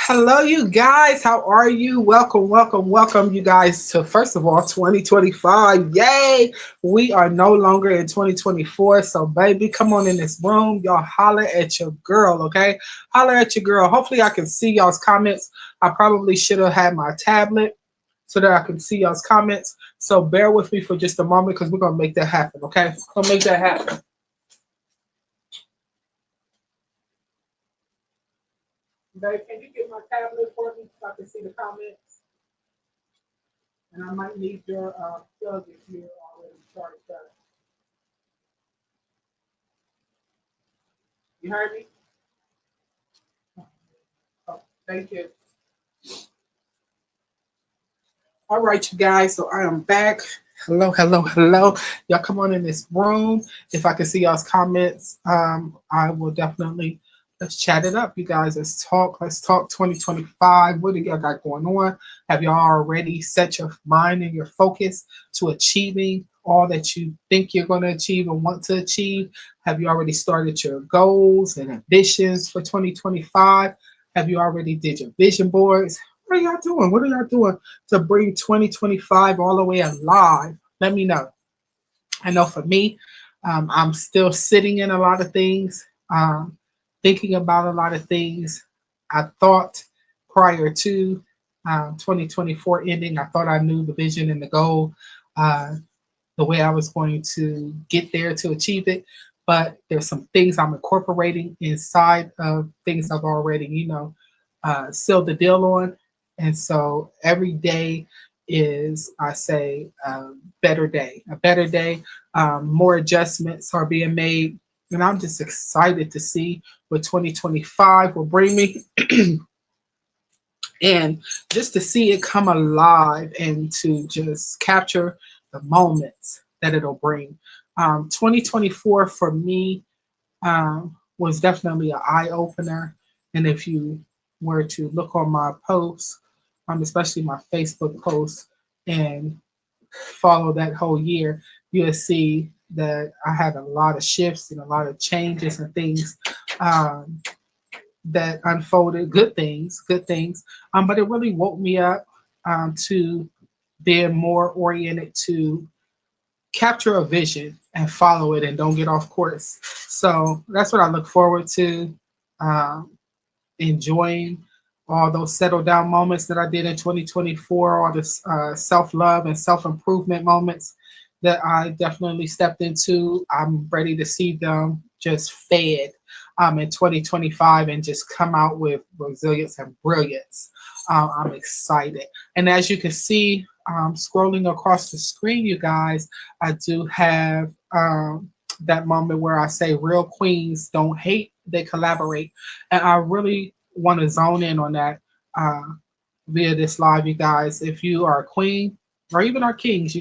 Hello, you guys. How are you? Welcome, welcome, welcome, you guys, to first of all 2025. Yay! We are no longer in 2024. So, baby, come on in this room. Y'all holler at your girl, okay? Holler at your girl. Hopefully, I can see y'all's comments. I probably should have had my tablet so that I can see y'all's comments. So, bear with me for just a moment because we're going to make that happen, okay? We're going to make that happen. Babe, can you get my tablet for me so I can see the comments? And I might need your plug if you're already charged up. You heard me? Oh, thank you. All right, you guys. So I am back. Hello, hello, hello. Y'all come on in this room. If I can see y'all's comments, I will definitely let's chat it up, you guys. Let's talk. Let's talk 2025. What do y'all got going on? Have y'all already set your mind and your focus to achieving all that you think you're going to achieve and want to achieve? Have you already started your goals and ambitions for 2025? Have you already did your vision boards? What are y'all doing? What are y'all doing to bring 2025 all the way alive? Let me know. I know for me, I'm still sitting in a lot of things, thinking about a lot of things. I thought prior to 2024 ending, I thought I knew the vision and the goal, uh, the way I was going to get there to achieve it. But there's some things I'm incorporating inside of things I've already, sealed the deal on. And so every day is, I say, a better day, a better day. More adjustments are being made. And I'm just excited to see what 2025 will bring me and just to see it come alive and to just capture the moments that it'll bring. 2024 for me was definitely an eye opener. And if you were to look on my posts, especially my Facebook posts, and follow that whole year, you'll see that I had a lot of shifts and a lot of changes and things um, that unfolded, good things. But it really woke me up to being more oriented to capture a vision and follow it and don't get off course. So that's what I look forward to. Um, Enjoying all those settle down moments that I did in 2024, all this self love and self improvement moments that I definitely stepped into. I'm ready to see them just fed in 2025 and just come out with resilience and brilliance. I'm excited. And as you can see, scrolling across the screen, you guys, I do have that moment where I say real queens don't hate, they collaborate. And I really want to zone in on that uh, via this live, you guys. If you are a queen or even our kings,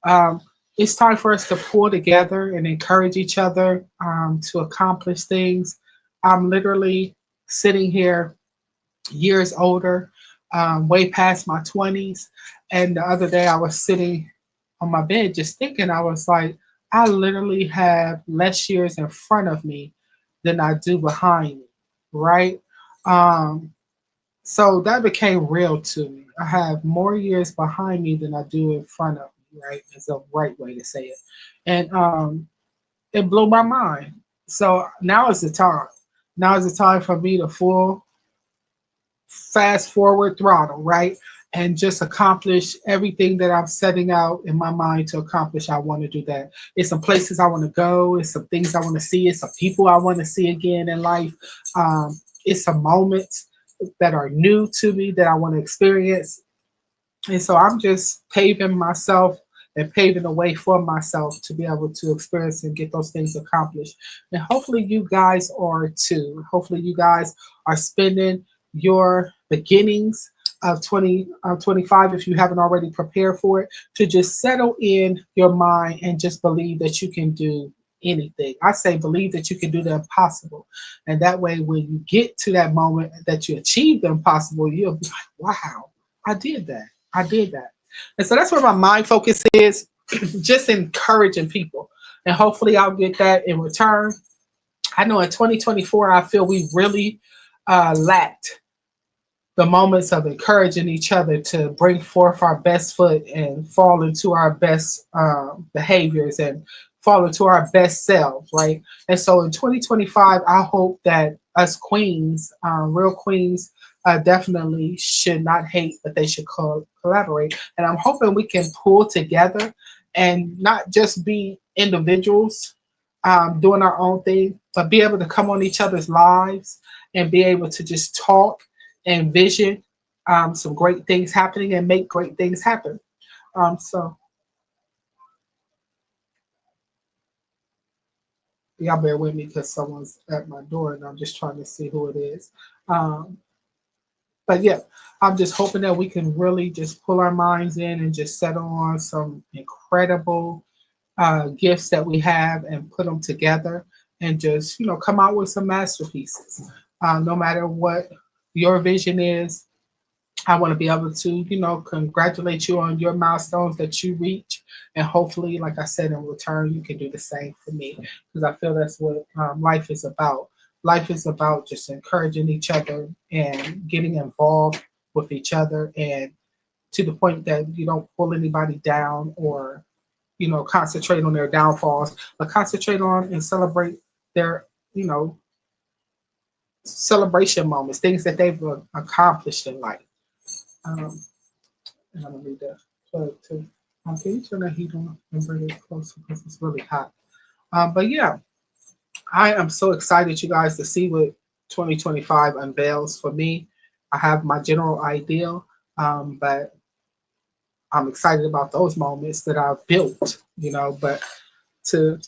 um, it's time for us to pull together and encourage each other to accomplish things. I'm literally sitting here years older, way past my 20s. And the other day I was sitting on my bed just thinking, I was like, I literally have less years in front of me than I do behind me, right? Um, so that became real to me. I have more years behind me than I do in front of me, right? Is the right way to say it. And it blew my mind. So now is the time. Now is the time for me to full fast forward throttle, right? And just accomplish everything that I'm setting out in my mind to accomplish. I want to do that. It's some places I want to go. It's some things I want to see. It's some people I want to see again in life. It's some moments that are new to me that I want to experience. And so I'm just paving myself and paving the way for myself to be able to experience and get those things accomplished. And hopefully you guys are too. Hopefully you guys are spending your beginnings of 2025, if you haven't already prepared for it, to just settle in your mind and just believe that you can do anything. I say believe that you can do the impossible. And that way, when you get to that moment that you achieve the impossible, you'll be like, wow, I did that. I did that. And so that's where my mind focus is, just encouraging people. And hopefully I'll get that in return. I know in 2024, I feel we really lacked. the moments of encouraging each other to bring forth our best foot and fall into our best behaviors and fall into our best selves, right? And so in 2025, I hope that us queens, real queens, definitely should not hate, but they should collaborate. And I'm hoping we can pull together and not just be individuals doing our own thing, but be able to come on each other's lives and be able to just talk and vision some great things happening and make great things happen. So y'all bear with me because someone's at my door and I'm just trying to see who it is. Um, but yeah, I'm just hoping that we can really just pull our minds in and just settle on some incredible gifts that we have and put them together and just come out with some masterpieces. No matter what your vision is, I want to be able to, congratulate you on your milestones that you reach. And hopefully, like I said, in return, you can do the same for me. Because I feel that's what life is about. Life is about just encouraging each other and getting involved with each other, and to the point that you don't pull anybody down or, concentrate on their downfalls, but concentrate on and celebrate their, you know, celebration moments, things that they've accomplished in life. Um, and I'm gonna read that plug too. Can you turn that heat on and bring it closer because it's really hot? But yeah, I am so excited, you guys, to see what 2025 unveils for me. I have my general idea, but I'm excited about those moments that I've built, but to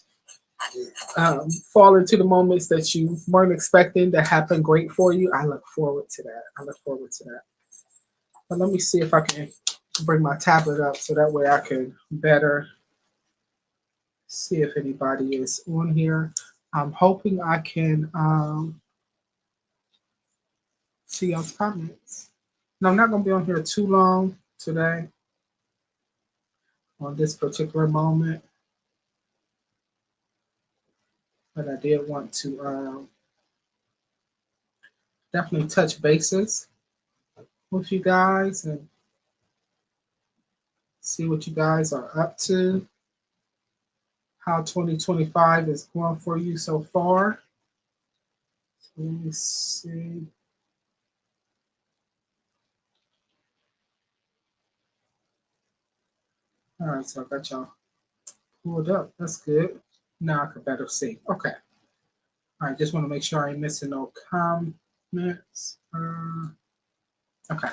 fall into the moments that you weren't expecting that happen great for you, I look forward to that. I look forward to that. But let me see if I can bring my tablet up so that way I can better see if anybody is on here. I'm hoping I can see y'all's comments. No, I'm not going to be on here too long today on this particular moment, but I did want to definitely touch bases with you guys and see what you guys are up to, how 2025 is going for you so far. So let me see. All right, so I got y'all pulled up. That's good. Now I can better see. Okay. All right, just want to make sure I ain't missing no comments. Okay.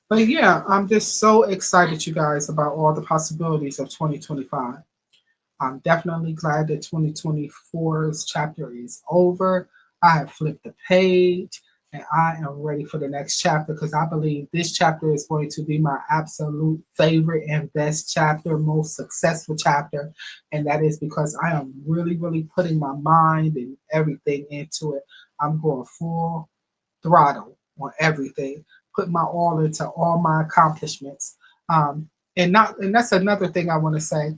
But yeah, I'm just so excited, you guys, about all the possibilities of 2025. I'm definitely glad that 2024's chapter is over. I have flipped the page and I am ready for the next chapter because I believe this chapter is going to be my absolute favorite and best chapter, most successful chapter. And that is because I am really, really putting my mind and everything into it. I'm going full throttle on everything, put my all into all my accomplishments. And that's another thing I want to say.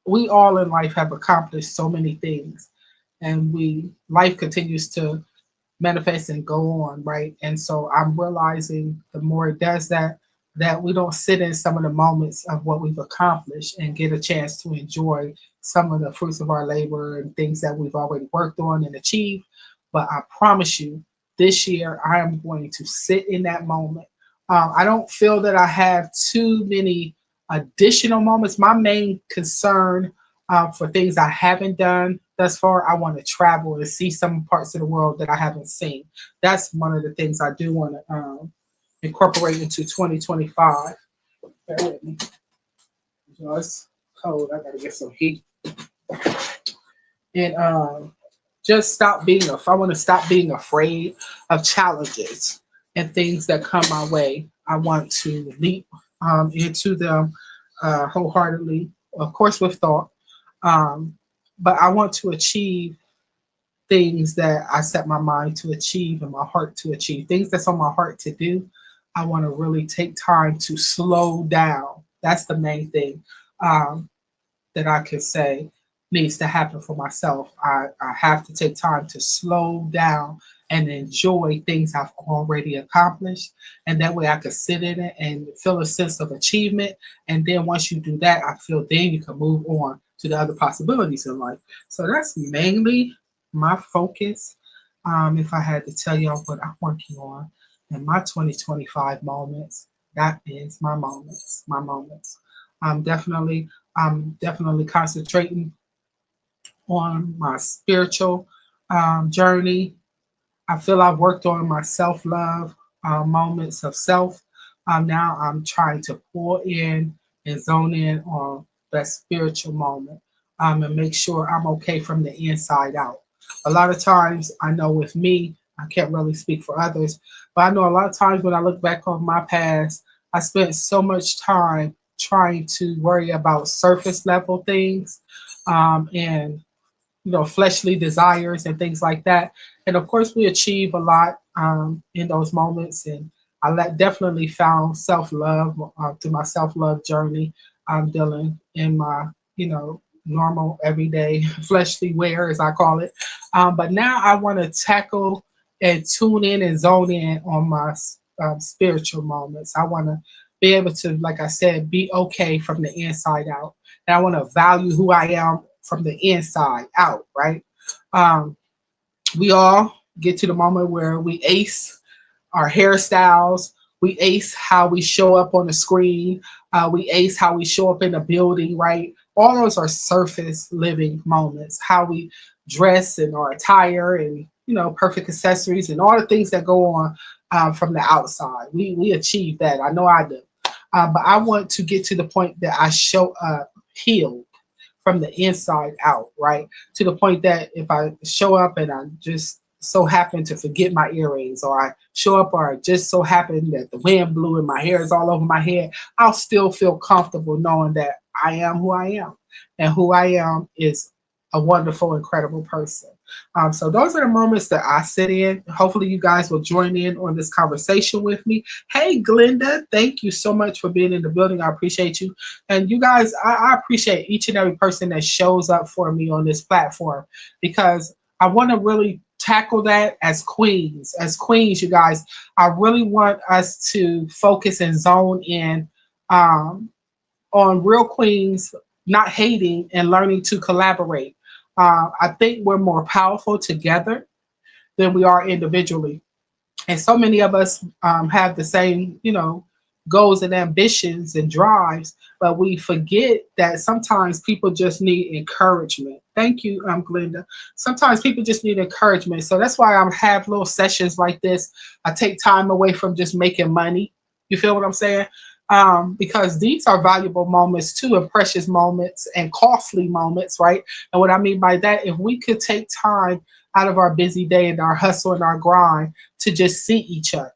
We all in life have accomplished so many things, and we life continues to manifest and go on, right? And so I'm realizing the more it does that, that we don't sit in some of the moments of what we've accomplished and get a chance to enjoy some of the fruits of our labor and things that we've already worked on and achieved. But I promise you, this year I am going to sit in that moment. I don't feel that I have too many additional moments. My main concern for things I haven't done thus far, I want to travel and see some parts of the world that I haven't seen. That's one of the things I do want to incorporate into 2025. Bear with me. It's cold. I gotta get some heat. And just stop being. I want to stop being afraid of challenges and things that come my way. I want to leap into them wholeheartedly, of course, with thought. Um, but I want to achieve things that I set my mind to achieve and my heart to achieve, things that's on my heart to do. I want to really take time to slow down. That's the main thing um, that I could say needs to happen for myself. I have to take time to slow down and enjoy things I've already accomplished. And that way I could sit in it and feel a sense of achievement. And then once you do that, I feel then you can move on to the other possibilities in life. So that's mainly my focus. If I had to tell y'all what I'm working on in my 2025 moments, that is my moments, my moments. I'm definitely concentrating on my spiritual journey. I feel I've worked on my self love, moments of self. Now I'm trying to pull in and zone in on that spiritual moment, and make sure I'm okay from the inside out. A lot of times, I know with me, I can't really speak for others, but I know a lot of times when I look back on my past, I spent so much time trying to worry about surface level things, and fleshly desires and things like that. And of course, we achieve a lot in those moments. And definitely found self love through my self love journey. I'm dealing in my, normal, everyday fleshly wear, as I call it. But now I want to tackle and tune in and zone in on my spiritual moments. I want to be able to, like I said, be okay from the inside out. And I want to value who I am from the inside out, right? Um, we all get to the moment where we ace our hairstyles, we ace how we show up on the screen, we ace how we show up in the building, right? All those are surface living moments. How we dress and our attire and perfect accessories and all the things that go on from the outside. We achieve that. I know I do. But I want to get to the point that I show up healed from the inside out, right? To the point that if I show up and I just so happen to forget my earrings, or I show up, or I just so happen that the wind blew and my hair is all over my head, I'll still feel comfortable knowing that I am who I am. And who I am is a wonderful, incredible person. So those are the moments that I sit in. Hopefully, you guys will join in on this conversation with me. Hey, Glenda, thank you so much for being in the building. I appreciate you. And you guys, I appreciate each and every person that shows up for me on this platform, because I want to really tackle that as queens. As queens, you guys, I really want us to focus and zone in um, on real queens, not hating and learning to collaborate. I think we're more powerful together than we are individually. And so many of us have the same, goals and ambitions and drives, but we forget that sometimes people just need encouragement. Thank you, Glenda. Sometimes people just need encouragement. So that's why I have little sessions like this. I take time away from just making money. You feel what I'm saying? Because these are valuable moments too, and precious moments and costly moments, right? And what I mean by that, if we could take time out of our busy day and our hustle and our grind to just see each other.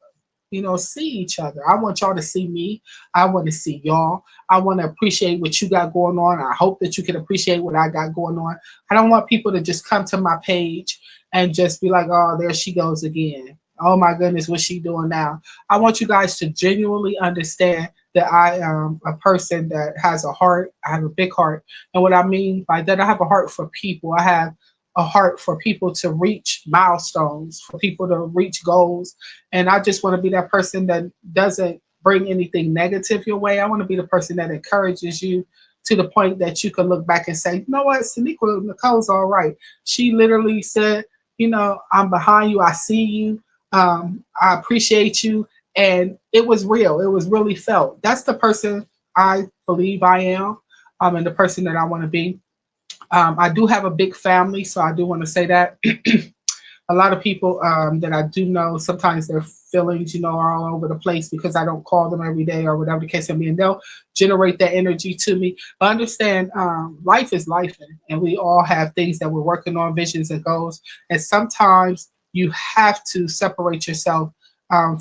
See each other. I want y'all to see me. I want to see y'all. I want to appreciate what you got going on. I hope that you can appreciate what I got going on. I don't want people to just come to my page and just be like, oh, there she goes again. Oh my goodness, what's she doing now? I want you guys to genuinely understand that I am a person that has a heart. I have a big heart. And what I mean by that, I have a heart for people. I have a heart for people to reach milestones, for people to reach goals. And I just want to be that person that doesn't bring anything negative your way. I want to be the person that encourages you to the point that you can look back and say, you know what, Saniqua Nicole's all right. She literally said, I'm behind you. I see you. I appreciate you. And it was real. It was really felt. That's the person I believe I am, and the person that I want to be. I do have a big family, so I do want to say that. A lot of people that I do know, sometimes their feelings, are all over the place because I don't call them every day or whatever the case may be, and they'll generate that energy to me. But understand, life is life, and we all have things that we're working on, visions and goals. And sometimes you have to separate yourself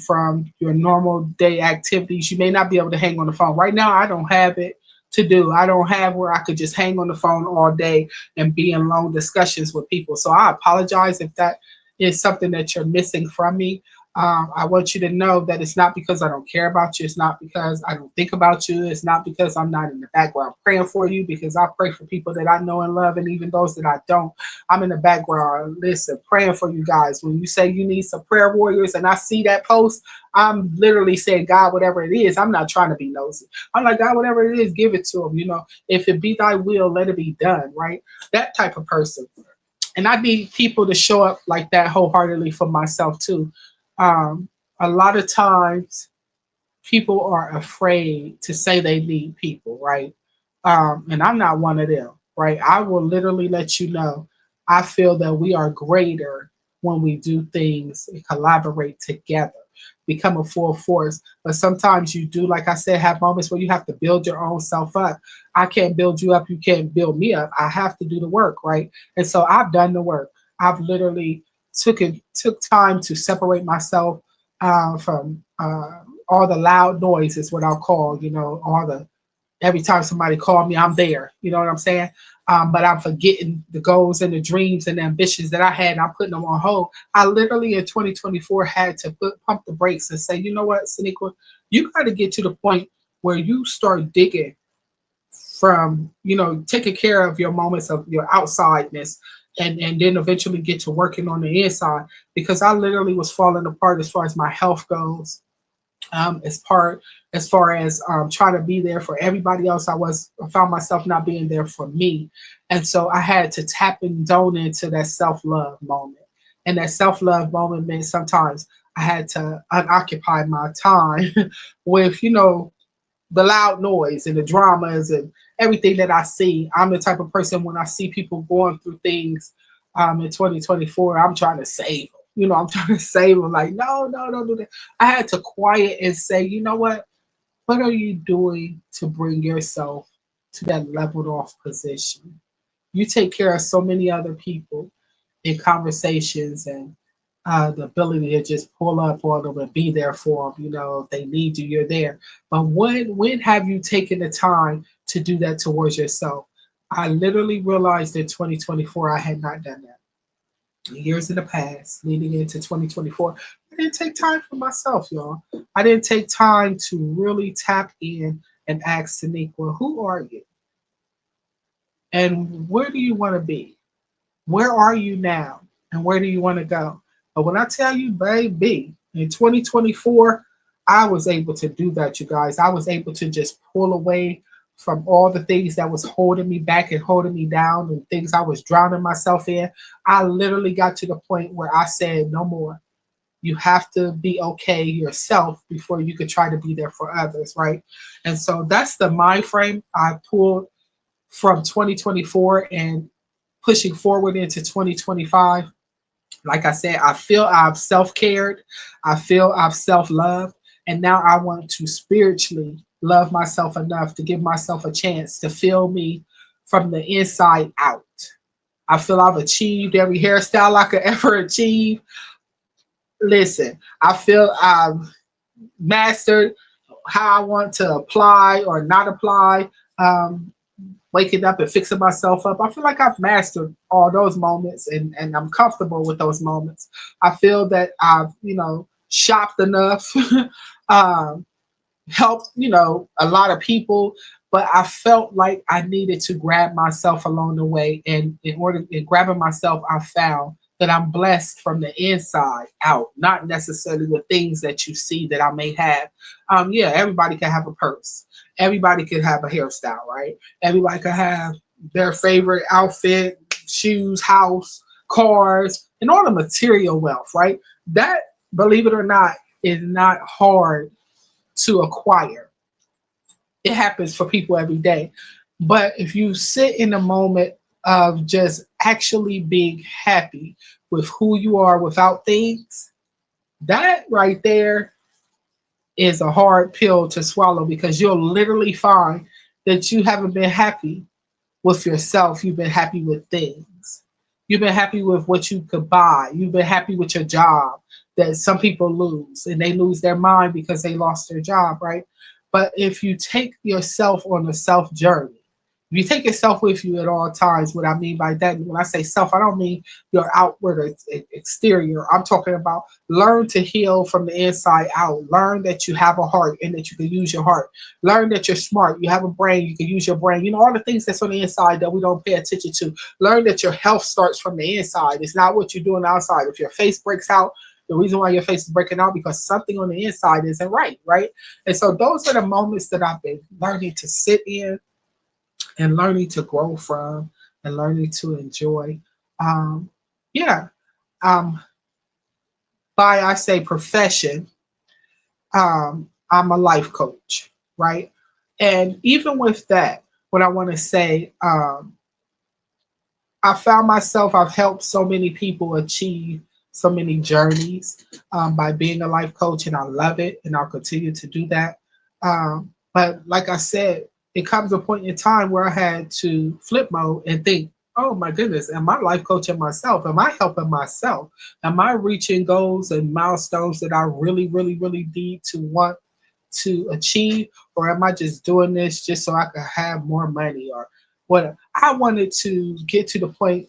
from your normal day activities. You may not be able to hang on the phone. Right now, I don't have it to do. I don't have where I could just hang on the phone all day and be in long discussions with people. So I apologize if that is something that you're missing from me. I want you to know that it's not because I don't care about you. It's not because I don't think about you. It's not because I'm not in the background praying for you, because I pray for people that I know and love, and even those that I don't. I'm in the background, listen, praying for you guys. When you say you need some prayer warriors and I see that post, I'm literally saying, God, whatever it is, I'm not trying to be nosy. I'm like, God, whatever it is, give it to them. If it be thy will, let it be done, right? That type of person. And I need people to show up like that wholeheartedly for myself too. Um, a lot of times people are afraid to say they need people, right? And I'm not one of them, right? I will literally let you know. I feel that we are greater when we do things and collaborate together, become a full force. But sometimes you do, like I said, have moments where you have to build your own self up. I can't build you up. You can't build me up. I have to do the work, right? And so I've done the work. I've literally took time to separate myself from all the loud noises, what I'll call, all the every time somebody called me, I'm there. You know what I'm saying? But I'm forgetting the goals and the dreams and the ambitions that I had, and I'm putting them on hold. I literally in 2024 had to pump the brakes and say, you know what, Saniqua, you got to get to the point where you start digging from, taking care of your moments of your outsideness, and then eventually get to working on the inside, because I literally was falling apart as far as my health goes, as far as trying to be there for everybody else. I found myself not being there for me, and so I had to tap and zone into that self-love moment. And that self-love moment meant sometimes I had to unoccupy my time with the loud noise and the dramas and everything that I see. I'm the type of person, when I see people going through things in 2024, I'm trying to save them. I'm trying to save them. Like, no, no, don't do that. I had to quiet and say, you know what? What are you doing to bring yourself to that leveled off position? You take care of so many other people in conversations, and the ability to just pull up on them and be there for them. If they need you, you're there. But when have you taken the time to do that towards yourself? I literally realized in 2024 I had not done that. Years in the past, leading into 2024, I didn't take time for myself, y'all. I didn't take time to really tap in and ask Saniqua, who are you? And where do you want to be? Where are you now? And where do you want to go? But when I tell you, baby, in 2024, I was able to do that, you guys. I was able to just pull away from all the things that was holding me back and holding me down, and things I was drowning myself in. I literally got to the point where I said, no more. You have to be okay yourself before you could try to be there for others, right? And so that's the mind frame I pulled from 2024 and pushing forward into 2025. Like I said, I feel I've self cared, I feel I've self loved, and now I want to spiritually love myself enough to give myself a chance to feel me from the inside out. I feel I've achieved every hairstyle I could ever achieve. Listen, I feel I've mastered how I want to apply or not apply. Waking up and fixing myself up. I feel like I've mastered all those moments, and I'm comfortable with those moments. I feel that I've, shopped enough, um, helped, a lot of people, but I felt like I needed to grab myself along the way. And in grabbing myself, I found that I'm blessed from the inside out, not necessarily the things that you see that I may have. Yeah, everybody can have a purse. Everybody can have a hairstyle, right? Everybody can have their favorite outfit, shoes, house, cars, and all the material wealth, right? That, believe it or not, is not hard to acquire. It happens for people every day. But if you sit in a moment of just actually being happy with who you are without things, that right there is a hard pill to swallow, because you'll literally find that you haven't been happy with yourself. You've been happy with things. You've been happy with what you could buy. You've been happy with your job, that some people lose, and they lose their mind because they lost their job, right? But if you take yourself on a self journey, If you take yourself with you at all times, what I mean by that, when I say self, I don't mean your outward or exterior. I'm talking about learn to heal from the inside out. Learn that you have a heart and that you can use your heart. Learn that you're smart. You have a brain. You can use your brain. You know, all the things that's on the inside that we don't pay attention to. Learn that your health starts from the inside. It's not what you're doing outside. If your face breaks out, the reason why your face is breaking out because something on the inside isn't right, right? And so those are the moments that I've been learning to sit in and learning to grow from and learning to enjoy. Um, yeah, um, by I say profession, I'm a life coach, right? And even with that, what I want to say, I found myself, I've helped so many people achieve so many journeys by being a life coach, and I love it, and I'll continue to do that. But like I said, it comes a point in time where I had to flip mode and think, oh my goodness, am I life coaching myself? Am I helping myself? Am I reaching goals and milestones that I really, really, really need to want to achieve, or am I just doing this just so I can have more money or what? I wanted to get to the point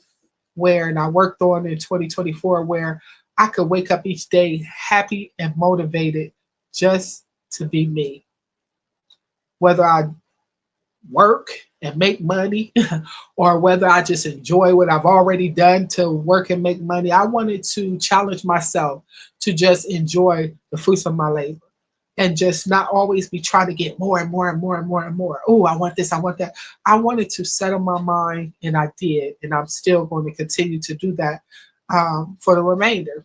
where, and I worked on in 2024, where I could wake up each day happy and motivated just to be me. Whether I work and make money or whether I just enjoy what I've already done to work and make money, I wanted to challenge myself to just enjoy the fruits of my labor and just not always be trying to get more and more and more and more and more. Oh, I want this, I want that. I wanted to settle my mind, and I did, and I'm still going to continue to do that for the remainder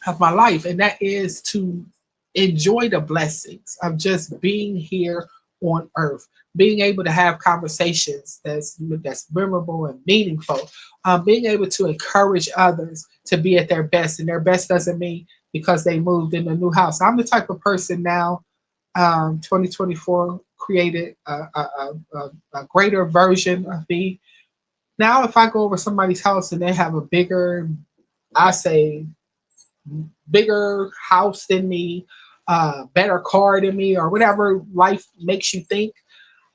of my life, and that is to enjoy the blessings of just being here on earth, being able to have conversations that's memorable and meaningful, being able to encourage others to be at their best, and their best doesn't mean because they moved in a new house. I'm the type of person now. 2024 created a greater version of me. Now, if I go over somebody's house and they have a bigger, I say bigger house than me, better car than me, or whatever life makes you think,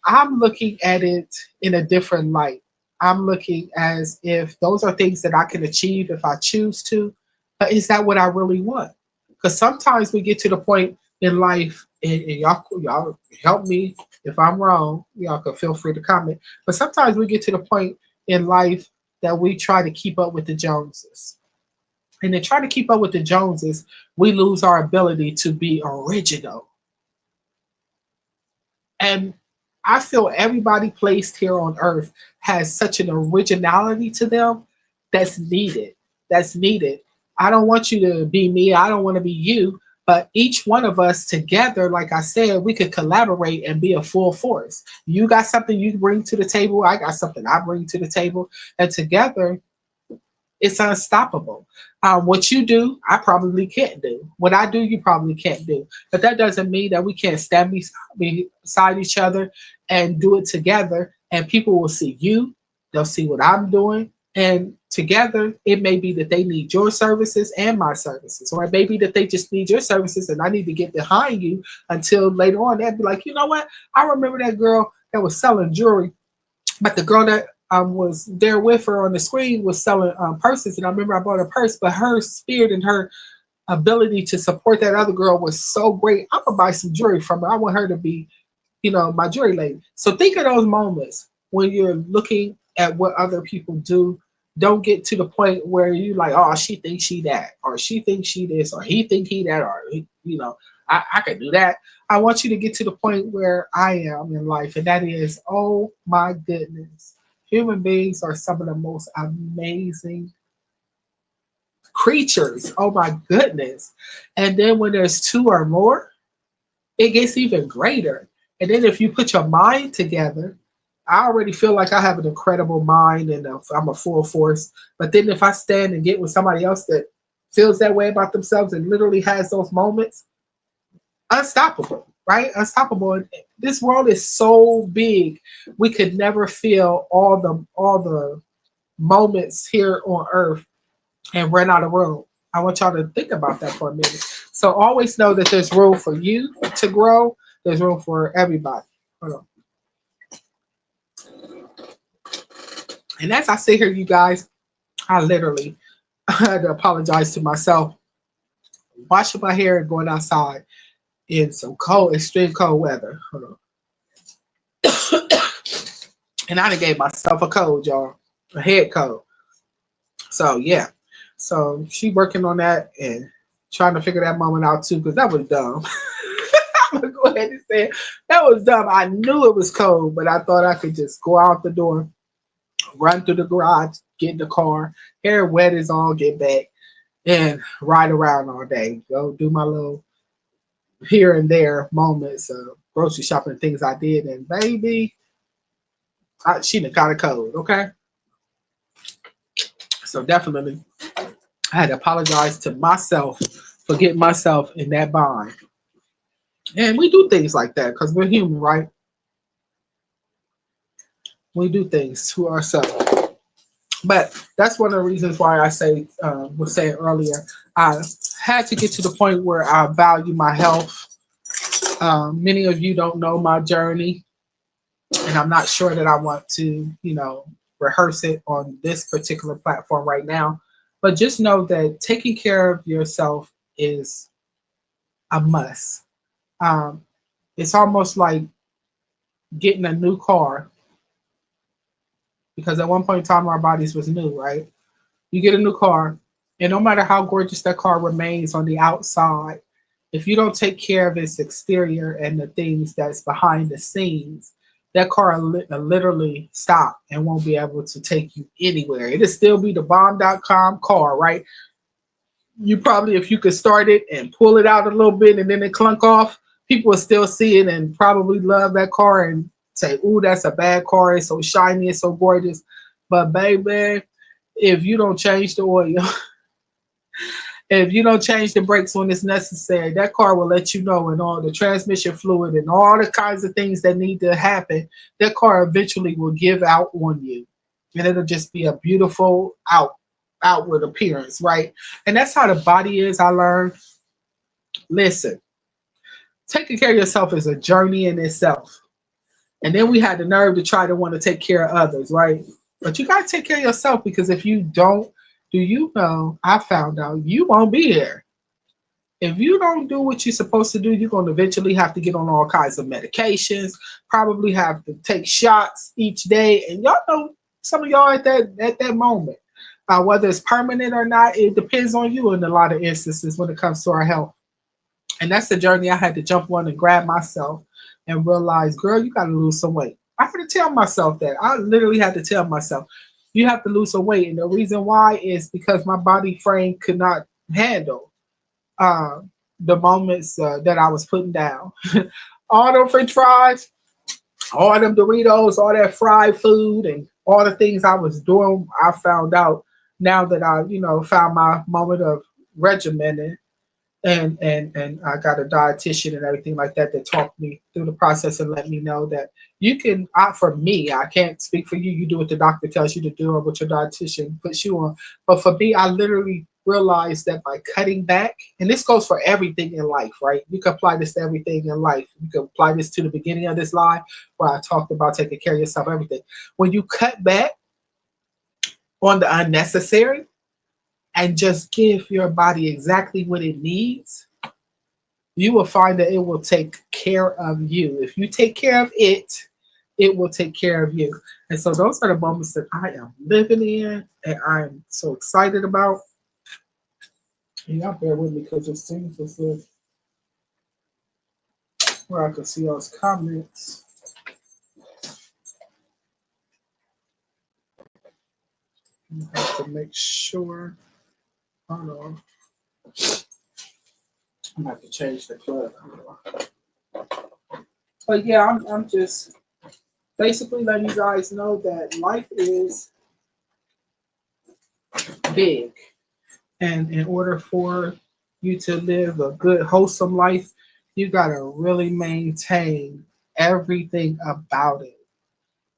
I'm looking at it in a different light. I'm looking as if those are things that I can achieve if I choose to. But is that what I really want? Because sometimes we get to the point in life, and y'all help me if I'm wrong. Y'all can feel free to comment. But sometimes we get to the point in life that we try to keep up with the Joneses, and in trying to keep up with the Joneses, we lose our ability to be original. And I feel everybody placed here on earth has such an originality to them that's needed. That's needed. I don't want you to be me. I don't want to be you. But each one of us together, like I said, we could collaborate and be a full force. You got something you bring to the table. I got something I bring to the table. And together, it's unstoppable. What you do, I probably can't do. What I do, you probably can't do. But that doesn't mean that we can't stand beside each other and do it together. And people will see you, they'll see what I'm doing. And together, it may be that they need your services and my services, or it may be that they just need your services and I need to get behind you until later on they'll be like, you know what? I remember that girl that was selling jewelry, but the girl that was there with her on the screen was selling purses, and I remember I bought a purse, but her spirit and her ability to support that other girl was so great. I'm gonna buy some jewelry from her. I want her to be, my jewelry lady. So think of those moments when you're looking at what other people do. Don't get to the point where you like, oh, she thinks she that, or she thinks she this, or he think he that, or I could do that. I want you to get to the point where I am in life, and that is, oh my goodness, human beings are some of the most amazing creatures. Oh my goodness. And then when there's two or more, it gets even greater. And then if you put your mind together, I already feel like I have an incredible mind and I'm a full force. But then if I stand and get with somebody else that feels that way about themselves and literally has those moments, unstoppable, right? Unstoppable. And this world is so big, we could never feel all the moments here on Earth and run out of room. I want y'all to think about that for a minute. So always know that there's room for you to grow. There's room for everybody. Hold on. And as I sit here, you guys, I literally had to apologize to myself, washing my hair and going outside in some cold, extreme cold weather. Hold on. And I done gave myself a cold, y'all, a head cold. So yeah, so she working on that and trying to figure that moment out too, because that was dumb. I'm gonna go ahead and say it. That was dumb. I knew it was cold, but I thought I could just go out the door, run through the garage, get in the car, hair wet as all, get back, and ride around all day. Go do my little here and there moments of grocery shopping things I did, and baby, she done got a cold. Okay, so definitely I had to apologize to myself for getting myself in that bind. And we do things like that because we're human, right? We do things to ourselves. But that's one of the reasons why I say, was saying earlier, I had to get to the point where I value my health. Many of you don't know my journey, and I'm not sure that I want to, rehearse it on this particular platform right now. But just know that taking care of yourself is a must. Um, it's almost like getting a new car because at one point in time our bodies was new, right? You get a new car, and no matter how gorgeous that car remains on the outside, if you don't take care of its exterior and the things that's behind the scenes, that car will literally stop and won't be able to take you anywhere. It'll still be the bomb.com car, right? You probably, if you could start it and pull it out a little bit and then it clunk off, people will still see it and probably love that car and say, "Ooh, that's a bad car. It's so shiny, it's so gorgeous." But baby, if you don't change the oil, if you don't change the brakes when it's necessary, that car will let you know, and all the transmission fluid and all the kinds of things that need to happen, that car eventually will give out on you. And it'll just be a beautiful outward appearance, right? And that's how the body is, I learned. Listen, taking care of yourself is a journey in itself. And then we had the nerve to try to want to take care of others, right? But you got to take care of yourself because if you don't, do you know, I found out you won't be here. If you don't do what you're supposed to do, you're going to eventually have to get on all kinds of medications, probably have to take shots each day. And y'all know some of y'all at that moment. Whether it's permanent or not, it depends on you in a lot of instances when it comes to our health. And that's the journey I had to jump on and grab myself and realize, girl, you got to lose some weight. I had to tell myself that. I literally had to tell myself, you have to lose some weight. And the reason why is because my body frame could not handle uh, the moments that I was putting down. All them french fries, all them Doritos, all that fried food, and all the things I was doing, I found out now that I, found my moment of regimenting and I got a dietitian and everything like that that talked me through the process and let me know that you can. For me, I can't speak for you. You do what the doctor tells you to do or what your dietitian puts you on. But for me, I literally realized that by cutting back, and this goes for everything in life, right? You can apply this to everything in life. You can apply this to the beginning of this live where I talked about taking care of yourself, everything. When you cut back on the unnecessary and just give your body exactly what it needs, you will find that it will take care of you. If you take care of it, it will take care of you. And so those are the moments that I am living in and I'm so excited about. And y'all bear with me because it seems as if where I can see those comments. You have to make sure. Hold on. I'm gonna have to change the club. But yeah, I'm just basically letting you guys know that life is big. And in order for you to live a good, wholesome life, you got to really maintain everything about it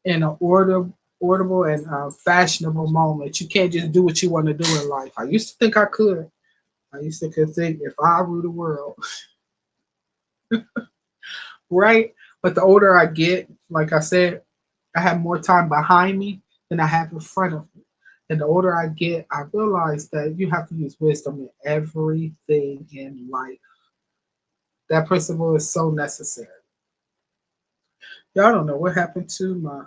in an orderable and fashionable moment. You can't just do what you want to do in life. I used to think I could. I used to think if I rule the world, right? But the older I get, like I said, I have more time behind me. than I have in front of me. And the older I get, I realize that you have to use wisdom in everything in life. That principle is so necessary. Y'all don't know what happened to my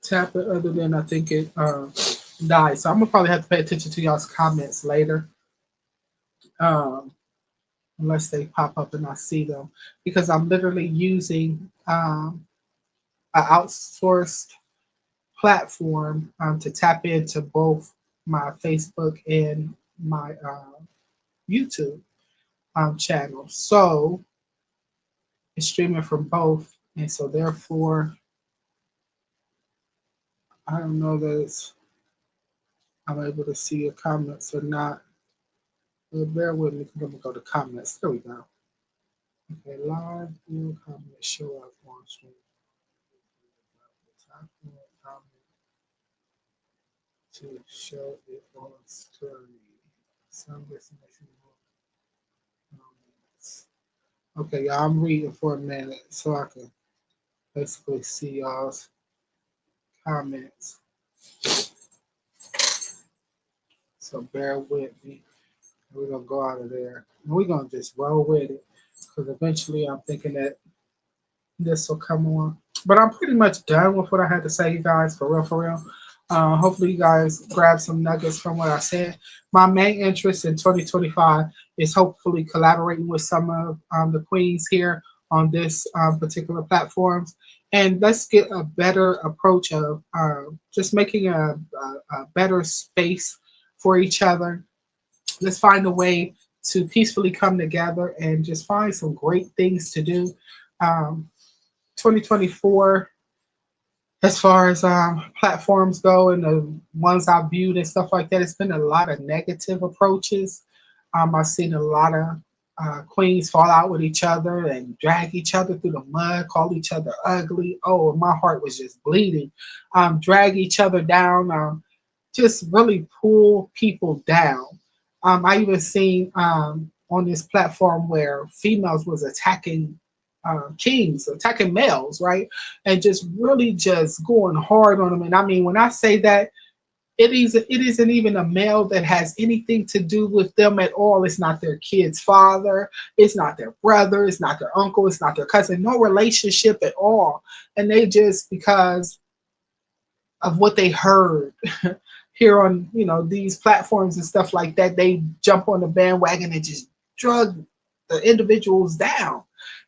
tablet other than I think it died. So I'm gonna probably have to pay attention to y'all's comments later, um, unless they pop up and I see them, because I'm literally using an outsourced platform to tap into both my Facebook and my YouTube channel. So it's streaming from both, and so therefore I don't know that I'm able to see your comments or not. But bear with me. I'm gonna go to comments. There we go. Okay, live view comments show up on stream. Tap on comment to show it on screen. Some destination comments. Okay, y'all, I'm reading for a minute so I can basically see y'all's comments. So bear with me. We're gonna go out of there. And we're gonna just roll with it. Because eventually I'm thinking that this will come on. But I'm pretty much done with what I had to say, you guys, for real, for real. Hopefully, you guys grab some nuggets from what I said. My main interest in 2025 is hopefully collaborating with some of the queens here on this particular platforms. And let's get a better approach of just making a better space for each other. Let's find a way to peacefully come together and just find some great things to do. Um, 2024, as far as platforms go and the ones I've viewed and stuff like that, it's been a lot of negative approaches. I've seen a lot of queens fall out with each other and drag each other through the mud, call each other ugly. Oh, my heart was just bleeding. Drag each other down, just really pull people down. I even seen on this platform where females was attacking kings, attacking males, right? And just really just going hard on them. And I mean, when I say that, it isn't even a male that has anything to do with them at all. It's not their kid's father. It's not their brother. It's not their uncle. It's not their cousin. No relationship at all. And they just, because of what they heard here on these platforms and stuff like that, they jump on the bandwagon and just drug the individuals down.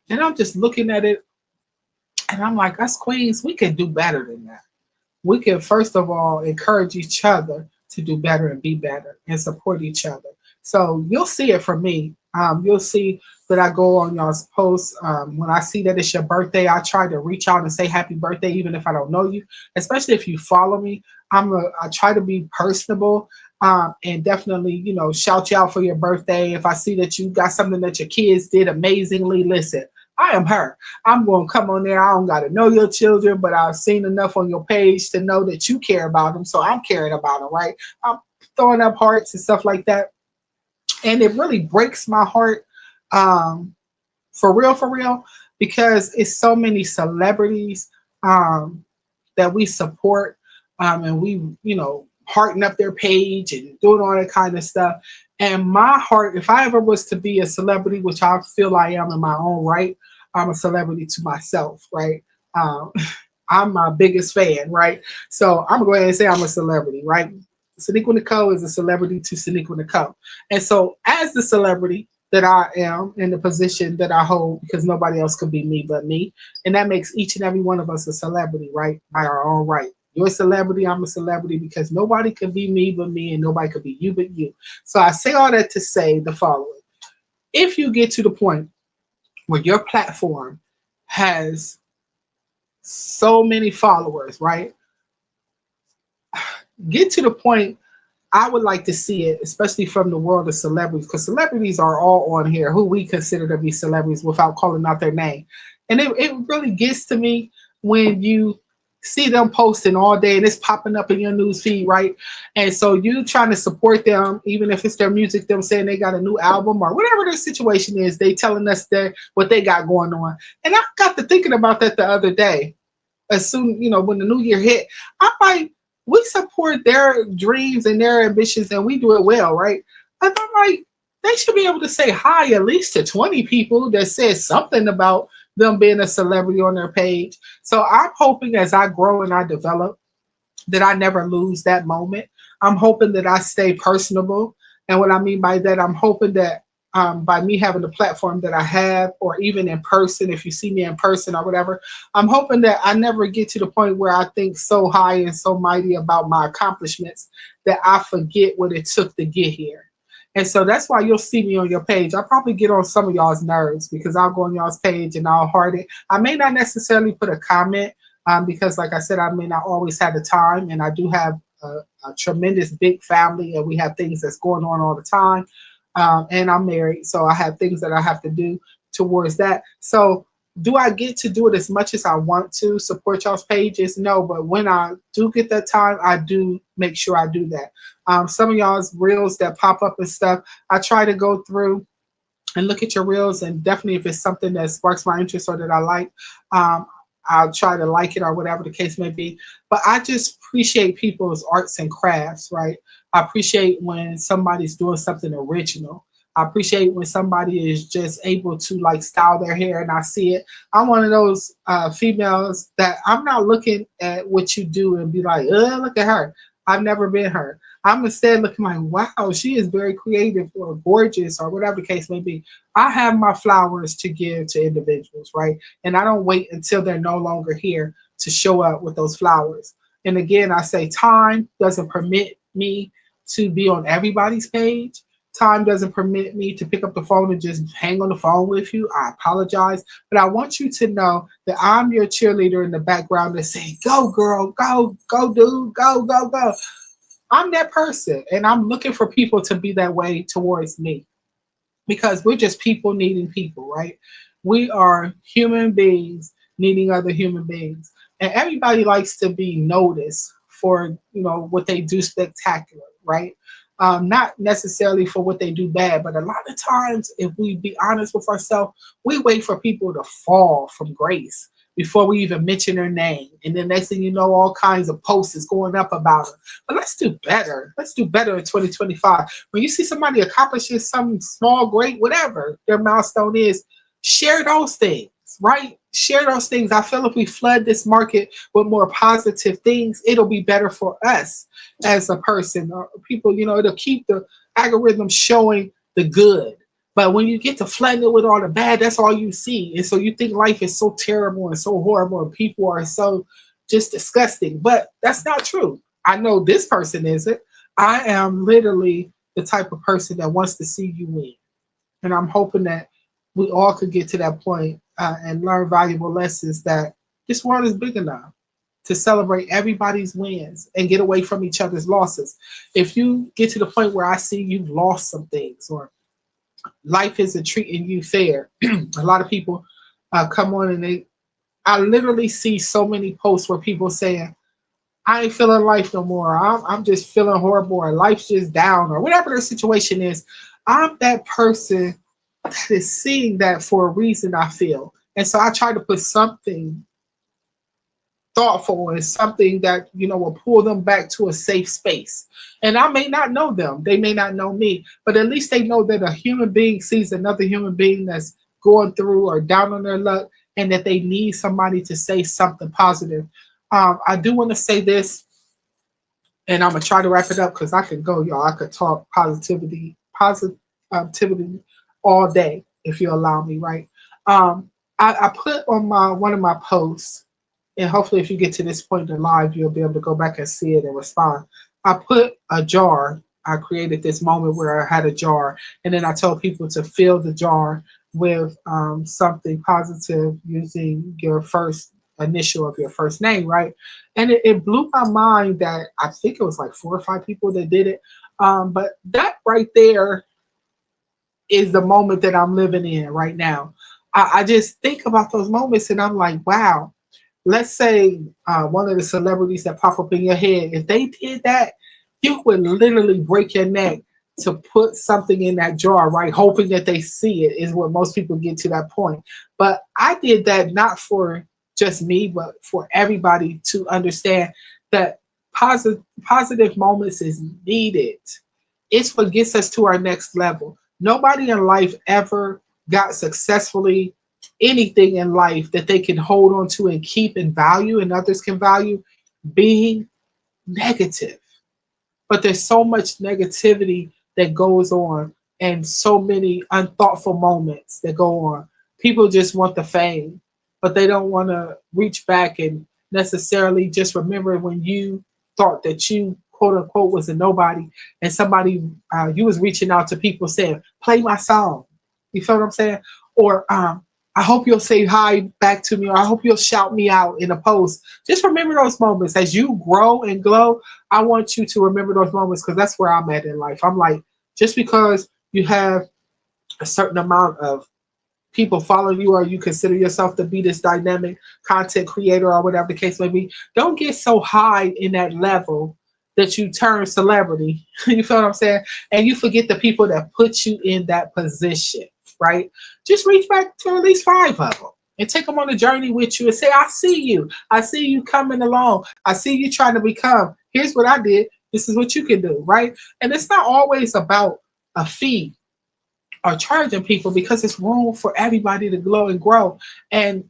And I'm just looking at it and I'm like, us queens, we can do better than that. We can first of all encourage each other to do better and be better and support each other. So you'll see it from me. You'll see that I go on y'all's posts. When I see that it's your birthday, I try to reach out and say happy birthday, even if I don't know you, especially if you follow me. I try to be personable, and definitely, shout you out for your birthday. If I see that you got something that your kids did amazingly, listen, I am her. I'm going to come on there. I don't got to know your children, but I've seen enough on your page to know that you care about them. So I'm caring about them, right? I'm throwing up hearts and stuff like that. And it really breaks my heart, um, for real, because it's so many celebrities um, that we support, and we, hearting up their page and doing all that kind of stuff. And my heart, if I ever was to be a celebrity, which I feel I am in my own right, I'm a celebrity to myself, right? Um, I'm my biggest fan, right? So I'm going to go ahead and say I'm a celebrity, right? Saniqua Nicole is a celebrity to Saniqua Nicole. And so, as the celebrity that I am in the position that I hold, because nobody else could be me but me, and that makes each and every one of us a celebrity, right? By our own right. You're a celebrity, I'm a celebrity, because nobody could be me but me, and nobody could be you but you. So, I say all that to say the following. If you get to the point where your platform has so many followers, right? Get to the point I would like to see it, especially from the world of celebrities, because celebrities are all on here who we consider to be celebrities without calling out their name. And it really gets to me when you see them posting all day and it's popping up in your news feed, right? And so you trying to support them, even if it's their music, them saying they got a new album or whatever their situation is, they telling us that what they got going on. And I got to thinking about that the other day. as soon, when the new year hit, I'm like, we support their dreams and their ambitions and we do it well, right? And I'm like, they should be able to say hi at least to 20 people that says something about them being a celebrity on their page. So I'm hoping as I grow and I develop that I never lose that moment. I'm hoping that I stay personable. And what I mean by that, I'm hoping that by me having the platform that I have, or even in person, if you see me in person or whatever, I'm hoping that I never get to the point where I think so high and so mighty about my accomplishments that I forget what it took to get here. And so that's why you'll see me on your page. I probably get on some of y'all's nerves because I'll go on y'all's page and I'll heart it. I may not necessarily put a comment because, like I said, I may not always have the time, and I do have a tremendous big family, and we have things that's going on all the time. And I'm married, so I have things that I have to do towards that. So, do I get to do it as much as I want to support y'all's pages? No, but when I do get that time, I do make sure I do that. Some of y'all's reels that pop up and stuff, I try to go through and look at your reels, and definitely if it's something that sparks my interest or that I like, um, I'll try to like it or whatever the case may be. But I just appreciate people's arts and crafts, right? I appreciate when somebody's doing something original. I appreciate when somebody is just able to like style their hair and I see it. I'm one of those females that I'm not looking at what you do and be like, look at her. I've never been her. I'm instead looking like, wow, she is very creative or gorgeous or whatever the case may be. I have my flowers to give to individuals, right? And I don't wait until they're no longer here to show up with those flowers. And again, I say time doesn't permit me to be on everybody's page. Time doesn't permit me to pick up the phone and just hang on the phone with you. I apologize. But I want you to know that I'm your cheerleader in the background that say, go girl, go dude, go. I'm that person, and I'm looking for people to be that way towards me because we're just people needing people, right? We are human beings needing other human beings, and everybody likes to be noticed for what they do spectacular, right? Not necessarily for what they do bad, but a lot of times, if we be honest with ourselves, we wait for people to fall from grace before we even mention their name. And then next thing you know, all kinds of posts is going up about them. But let's do better. Let's do better in 2025. When you see somebody accomplishes something small, great, whatever their milestone is, share those things, right? Share those things. I feel if we flood this market with more positive things, it'll be better for us as a person. Or people, it'll keep the algorithm showing the good. But when you get to flooding it with all the bad, that's all you see. And so you think life is so terrible and so horrible and people are so just disgusting. But that's not true. I know this person isn't. I am literally the type of person that wants to see you win. And I'm hoping that we all could get to that point and learn valuable lessons that this world is big enough to celebrate everybody's wins and get away from each other's losses. If you get to the point where I see you've lost some things or life isn't treating you fair, a lot of people come on and I literally see so many posts where people saying, I ain't feeling life no more. I'm just feeling horrible or life's just down or whatever their situation is. I'm that person that is seeing that for a reason, I feel. And so I try to put something thoughtful and something that will pull them back to a safe space. And I may not know them, they may not know me, but at least they know that a human being sees another human being that's going through or down on their luck, and that they need somebody to say something positive. I do want to say this, and I'm gonna try to wrap it up because I could go, y'all. I could talk positivity all day if you allow me, right? I put on my one of my posts, and hopefully, if you get to this point in live, you'll be able to go back and see it and respond. I put a jar. I created this moment where I had a jar, and then I told people to fill the jar with something positive using your first initial of your first name, right? And it blew my mind that I think it was like 4 or 5 people that did it. But that right there is the moment that I'm living in right now. I just think about those moments and I'm like, wow, let's say one of the celebrities that pop up in your head, if they did that, you would literally break your neck to put something in that jar, right? Hoping that they see it is what most people get to that point. But I did that not for just me, but for everybody to understand that positive moments is needed. It's what gets us to our next level. Nobody in life ever got successfully anything in life that they can hold on to and keep and value and others can value being negative. But there's so much negativity that goes on and so many unthoughtful moments that go on. People just want the fame, but they don't want to reach back and necessarily just remember when you thought that you quote unquote was a nobody and somebody you was reaching out to people saying play my song. You feel what I'm saying? Or I hope you'll say hi back to me, or I hope you'll shout me out in a post. Just remember those moments as you grow and glow. I want you to remember those moments because that's where I'm at in life. I'm like, just because you have a certain amount of people following you or you consider yourself to be this dynamic content creator or whatever the case may be, don't get so high in that level that you turn celebrity. You feel what I'm saying? And you forget the people that put you in that position, right? Just reach back to at least five of them and take them on a journey with you and say, I see you. I see you coming along. I see you trying to become. Here's what I did. This is what you can do, right? And it's not always about a fee or charging people because it's room for everybody to glow and grow. And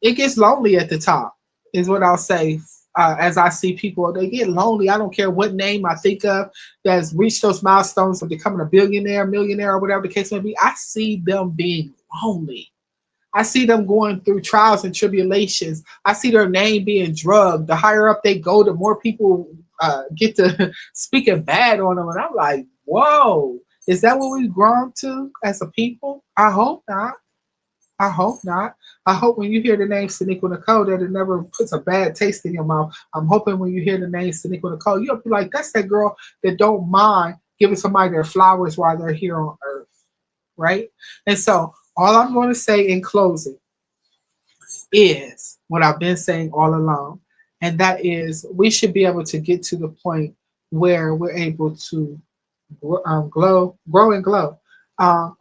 it gets lonely at the top, is what I'll say. As I see people, they get lonely. I don't care what name I think of that's reached those milestones of becoming a billionaire, millionaire, or whatever the case may be. I see them being lonely. I see them going through trials and tribulations. I see their name being drugged. The higher up they go, the more people get to speaking bad on them. And I'm like, whoa, is that what we've grown to as a people? I hope not. I hope not. I hope when you hear the name Saniqua Nicole that it never puts a bad taste in your mouth. I'm hoping when you hear the name Saniqua Nicole, you'll be like, that's that girl that don't mind giving somebody their flowers while they're here on earth, right? And so all I'm going to say in closing is what I've been saying all along, and that is we should be able to get to the point where we're able to grow and glow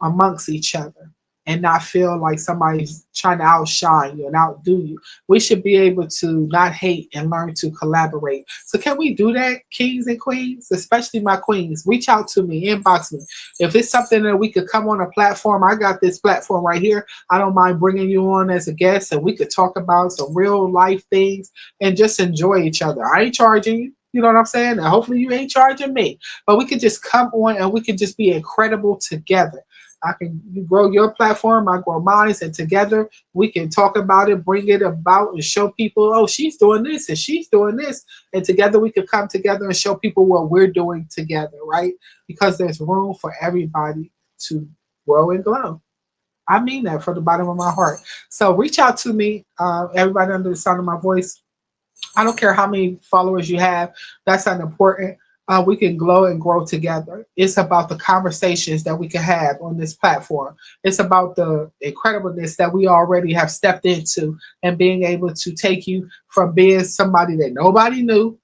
amongst each other and not feel like somebody's trying to outshine you and outdo you. We should be able to not hate and learn to collaborate. So can we do that, kings and queens, especially my queens? Reach out to me, inbox me. If it's something that we could come on a platform, I got this platform right here. I don't mind bringing you on as a guest and we could talk about some real life things and just enjoy each other. I ain't charging you. You know what I'm saying? And hopefully you ain't charging me. But we could just come on and we could just be incredible together. I can you grow your platform, I grow mine, and together we can talk about it, bring it about, and show people, oh, she's doing this and she's doing this, and together we could come together and show people what we're doing together, right? Because there's room for everybody to grow and glow. I mean that from the bottom of my heart. So reach out to me, everybody under the sound of my voice. I don't care how many followers you have. That's not important. We can glow and grow together. It's about the conversations that we can have on this platform. It's about the incredibleness that we already have stepped into and being able to take you from being somebody that nobody knew,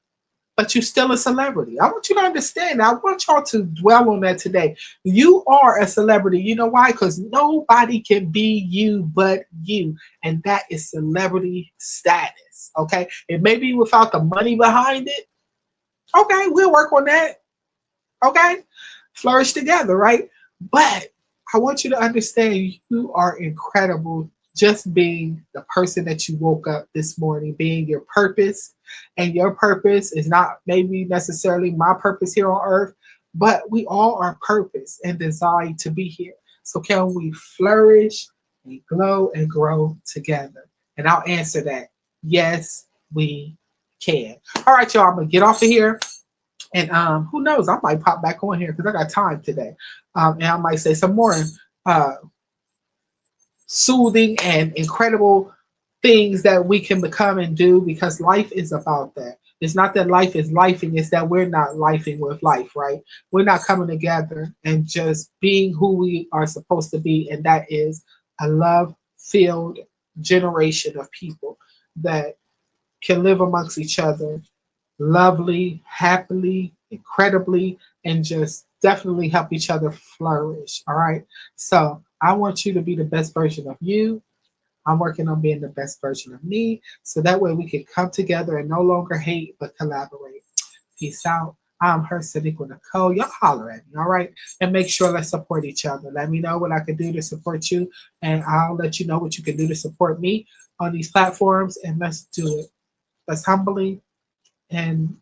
but you're still a celebrity. I want you to understand. I want y'all to dwell on that today. You are a celebrity. You know why? Because nobody can be you but you. And that is celebrity status. Okay. It may be without the money behind it. Okay. We'll work on that. Okay. Flourish together, right? But I want you to understand you are incredible just being the person that you woke up this morning, being your purpose. And your purpose is not maybe necessarily my purpose here on earth, but we all are purpose and designed to be here. So can we flourish and glow and grow together? And I'll answer that. Yes, we can. All right, y'all. I'm gonna get off of here. And who knows? I might pop back on here because I got time today. And I might say some more uh, soothing and incredible things that we can become and do because life is about that. It's not that life is lifing, it's that we're not lifing with life, right? We're not coming together and just being who we are supposed to be, and that is a love filled generation of people that can live amongst each other lovely, happily, incredibly, and just definitely help each other flourish. All right. So I want you to be the best version of you. I'm working on being the best version of me. So that way we can come together and no longer hate, but collaborate. Peace out. I'm her Sadiqa Nicole. Y'all holler at me, all right? And make sure let's support each other. Let me know what I can do to support you, and I'll let you know what you can do to support me on these platforms. And let's do it. Let's humbly and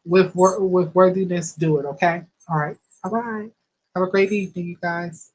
with worthiness do it. Okay. All right. All right. Have a great evening, you guys.